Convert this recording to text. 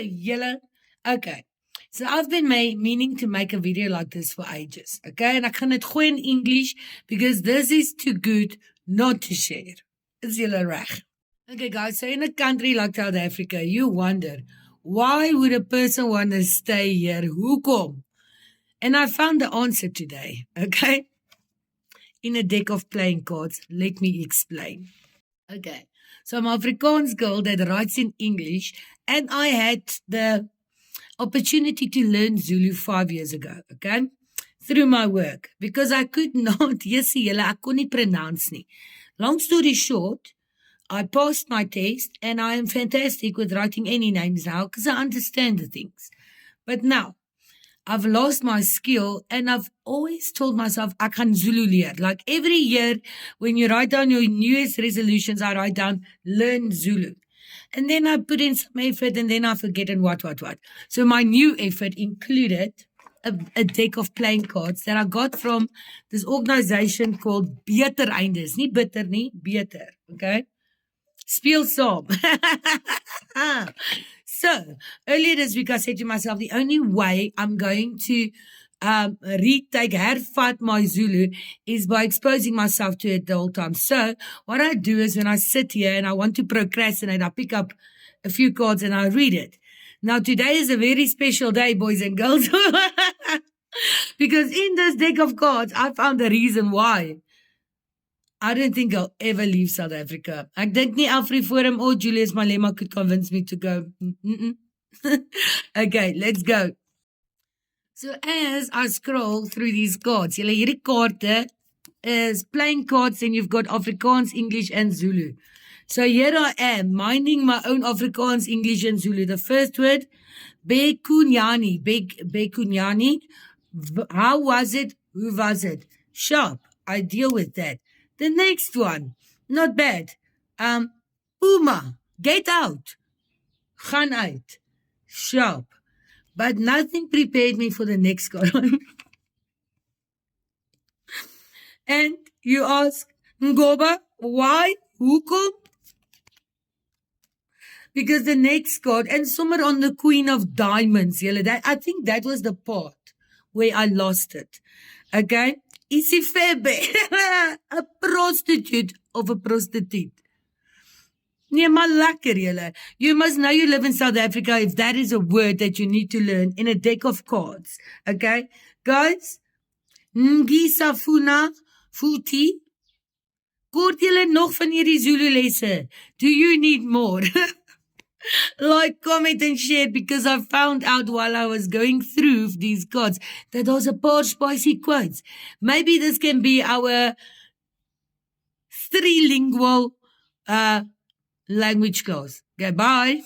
Yellow. Okay. So I've been meaning to make a video like this for ages. Okay. And I can't go in English because this is too good not to share. Is julle reg? Okay, guys. So in a country like South Africa, you wonder, why would a person want to stay here? Hoekom? And I found the answer today. Okay. In a deck of playing cards. Let me explain. Okay. So I'm an Afrikaans girl that writes in English, and I had the opportunity to learn Zulu 5 years ago, okay? Through my work, because I could not, yes, I couldn't pronounce nie. Long story short, I passed my test, and I am fantastic with writing any names now because I understand the things. But now, I've lost my skill, and I've always told myself I can Zulu leer. Like every year, when you write down your New Year's resolutions, I write down learn Zulu. And then I put in some effort, and then I forget and what. So my new effort included a deck of playing cards that I got from this organization called Beter Eindes. Nie bitter nie, beter, okay? Speel saam. So, earlier this week I said to myself, the only way I'm going to hervat my Zulu is by exposing myself to it the whole time. So, what I do is when I sit here and I want to procrastinate, I pick up a few cards and I read it. Now, today is a very special day, boys and girls, because in this deck of cards, I found the reason why I don't think I'll ever leave South Africa. Ek dink nie AfriForum or Julius Malema could convince me to go. Okay, let's go. So as I scroll through these cards, julle hierdie kaarte is playing cards, and you've got Afrikaans, English and Zulu. So here I am, minding my own Afrikaans, English and Zulu. The first word, Bekunyani. Bekunyani. How was it? Who was it? Sharp. I deal with that. The next one, not bad. Puma, get out. Gaan uit. Sharp. But nothing prepared me for the next one. And you ask, Ngoba, why? Hoekom? Because the next card, and somewhere on the Queen of Diamonds, I think that was the part where I lost it. Okay? Isifebe, a prostitute of a prostitute. Nee, maar lekker, julle. You must know you live in South Africa if that is a word that you need to learn in a deck of cards. Okay? Guys, Ngisafuna Futi. Kort julle nog van hierdie Zulu lesse? Do you need more? Like, comment and share, because I found out while I was going through these cards that there's a paar spicy quotes. Maybe this can be our trilingual language class. Okay, bye.